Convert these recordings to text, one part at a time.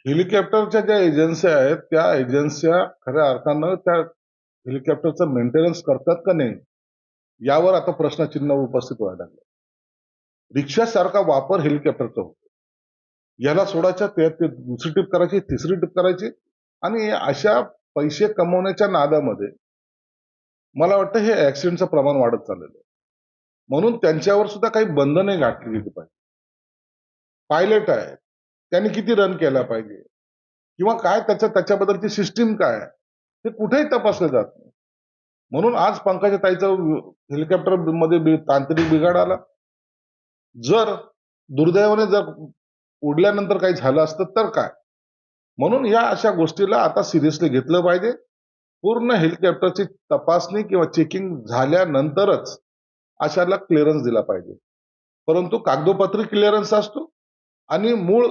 हेलिकॉप्टरच्या ज्या एजन्स्या आहेत त्या एजन्स्या खऱ्या अर्थानं त्या हेलिकॉप्टरचं मेंटेनन्स करतात का नाही यावर आता प्रश्नचिन्ह उपस्थित व्हायला लागलं. रिक्षासारखा वापर हेलिकॉप्टरचा होतो. याला सोडायचा ते दुसरी टिप करायची, तिसरी टिप करायची आणि अशा पैसे कमवण्याच्या नादामध्ये मला वाटतं हे ऍक्सिडेंटचं प्रमाण वाढत चाललेलं आहे. म्हणून त्यांच्यावर सुद्धा काही बंधने घातली गेली पाहिजे. पायलट आहे, त्यांनी किती रन केला पाहिजे किंवा काय त्याच्याबद्दलची सिस्टीम काय आहे, हे कुठेही तपासलं जात नाही. म्हणून आज पंकजा ताईचं हेलिकॉप्टर मध्ये तांत्रिक बिघाड आला. जर दुर्दैवाने जर उडल्यानंतर काही झालं असतं तर काय. म्हणून या अशा गोष्टीला आता सिरियसली घेतलं पाहिजे. पूर्ण हेलिकॉप्टरची तपासणी किंवा चेकिंग झाल्यानंतरच अशाला क्लिअरन्स दिला पाहिजे. परंतु कागदोपत्री क्लिअरन्स असतो आणि मूळ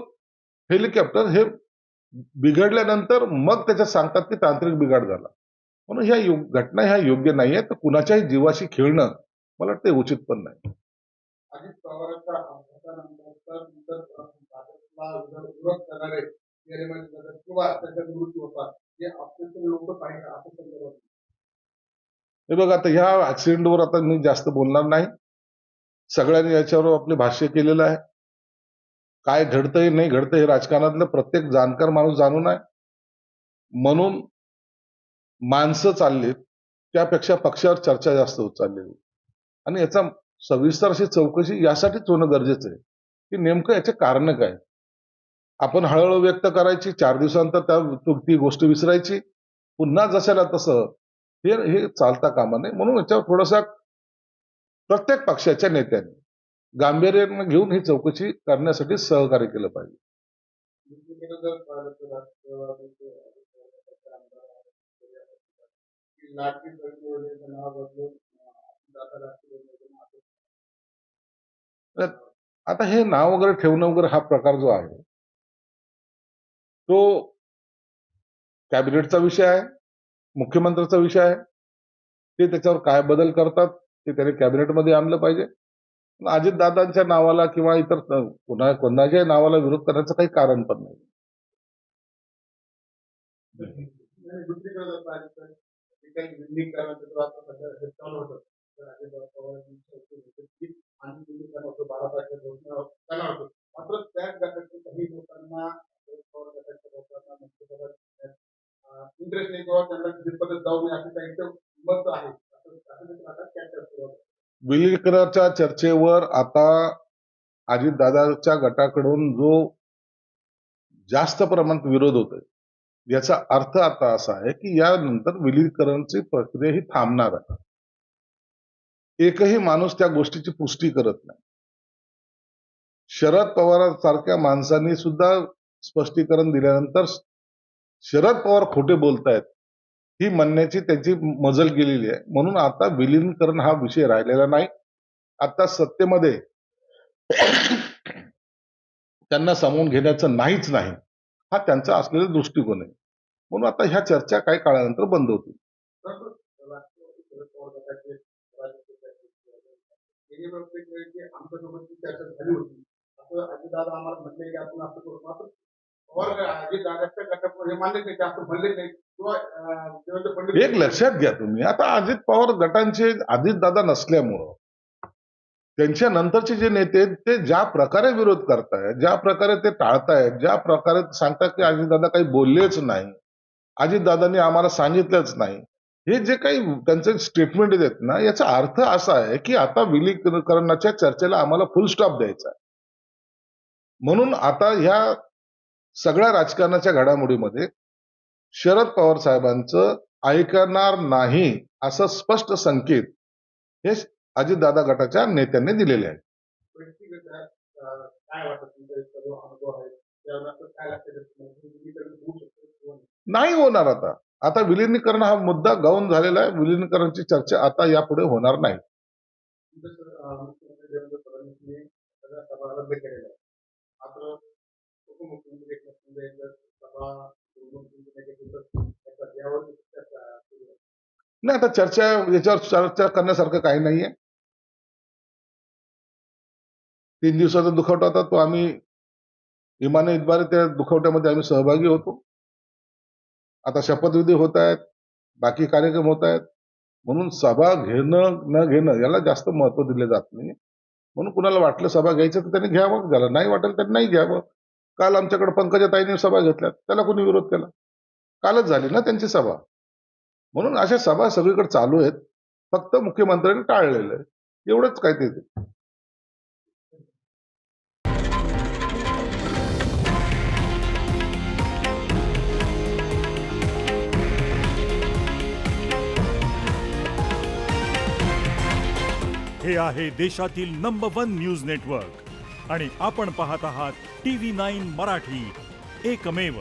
हेलिकॉप्टर हे बिघडल्यानंतर मग त्याच्यात सांगतात की तांत्रिक बिघाड झाला. म्हणून ह्या घटना ह्या योग्य नाहीये. तर कुणाच्याही जीवाशी खेळणं मला वाटतं उचित पण नाही. अजित पवारांच्या अपघातानंतर भाजपला विरोध करणारे किंवा त्याच्या मृत्यू होतात हे आपले लोक पाहिजे असं संदर्भात. हे बघा आता ह्या ऍक्सिडेंटवर आता मी जास्त बोलणार नाही. सगळ्यांनी याच्यावर आपले भाष्य केलेलं आहे. काय घडतंय नाही घडतंय हे राजकारणातलं प्रत्येक जाणकार माणूस जाणून आहे. म्हणून माणसं चाललीत त्यापेक्षा पक्षावर चर्चा जास्त होत चाललेली आणि याचा सविस्तर अशी चौकशी यासाठीच होणं गरजेचं आहे की नेमकं याचे कारण काय. आपण हळूहळू व्यक्त करायची, 4 दिवसानंतर ती गोष्ट विसरायची, पुन्हा जशाला तसं हे चालता कामा नये. म्हणून याच्यावर थोडासा प्रत्येक पक्षाच्या नेत्यांनी गांभीर्यानं घेऊन ही चौकशी करण्यासाठी सहकार्य केलं पाहिजे. आता हे नाव वगैरे ठेवणं वगैरे हा प्रकार जो आहे तो कॅबिनेटचा विषय आहे, मुख्यमंत्र्यांचा विषय आहे. ते त्याच्यावर काय बदल करतात ते त्यांनी कॅबिनेटमध्ये आणलं पाहिजे. अजितदादांच्या नावाला किंवा इतर कोणाच्याही नावाला विरोध करण्याचं काही कारण पण नाही. मात्र त्याच गटातील काही लोकांना इंटरेस्ट नाही किंवा त्यांना जिथपर्यंत जाऊ नये असं काही मत आहे. विलीनीकरणाच्या चर्चेवर आता अजितदादाच्या गटाकडून जो जास्त प्रमाणात विरोध होतोय याचा अर्थ आता असा आहे की यानंतर विलीनीकरणाची प्रक्रिया ही थांबणार आहे. एकही माणूस त्या गोष्टीची पुष्टी करत नाही. शरद पवारांसारख्या माणसांनी सुद्धा स्पष्टीकरण दिल्यानंतर शरद पवार खोटे बोलतायत ही म्हणण्याची त्यांची मजल गेलेली आहे. म्हणून आता विलीनीकरण हा विषय राहिलेला नाही. आता सत्तेमध्ये त्यांना सामावून घेण्याचं नाहीच नाही हा त्यांचा असलेला दृष्टिकोन आहे. म्हणून आता ह्या चर्चा काही काळानंतर बंद होतील. आमच्यासोबत चर्चा झाली होती असं अजितदादा आम्हाला म्हटले की आपण असं करू. मात्र पवार अजितदादाच्या गटामध्ये मान्य नाही असं म्हणले नाही किंवा एक लक्षात घ्या तुम्ही आता अजित पवार गटांचे अजितदादा नसल्यामुळं त्यांच्या नंतरचे जे नेते ते ज्या प्रकारे विरोध करतायत, ज्या प्रकारे ते टाळतायत, ज्या प्रकारे सांगतात की अजितदादा काही बोललेच नाही, अजितदादांनी आम्हाला सांगितलंच नाही, हे जे काही त्यांचे स्टेटमेंट देत ना याचा अर्थ असा आहे की आता विलीनीकरणाच्या चर्चेला आम्हाला फुल स्टॉप द्यायचा आहे. म्हणून आता ह्या सगळ्या राजकारणाच्या घडामोडीमध्ये शरद पवार साहेबांचं ऐकणार नाही असं स्पष्ट संकेत हे अजितदादा गटाच्या नेत्यांनी दिलेले आहेत. नाही होणार आता. आता विलीनीकरण हा मुद्दा गाऊन झालेला आहे. विलीनीकरणाची चर्चा आता यापुढे होणार नाही. नाही आता याच्यावर चर्चा करण्यासारखं काही नाहीये. 3 दिवसाचा दुखवटा होता तो आम्ही इमाने इतबारे त्या दुखवट्यामध्ये आम्ही सहभागी होतो. आता शपथविधी होत आहेत, बाकी कार्यक्रम होत आहेत. म्हणून सभा घेणं न घेणं याला जास्त महत्व दिले जात नाही. म्हणून कुणाला वाटलं सभा घ्यायचं तर त्यांनी घ्यावं, ज्याला नाही वाटेल त्यांनी नाही घ्यावं. काल आमच्याकडे पंकजाताईंनी सभा घेतल्या, त्याला कोणी विरोध केला? कालच झाली ना त्यांची सभा. म्हणून अशा सभा सगळीकडे चालू आहेत. फक्त मुख्यमंत्र्यांनी टाळलेलं आहे, एवढंच काय ते. हे आहे देशातील नंबर 1 न्यूज नेटवर्क आणि आपण पाहत आहात TV9 मराठी, एकमेव.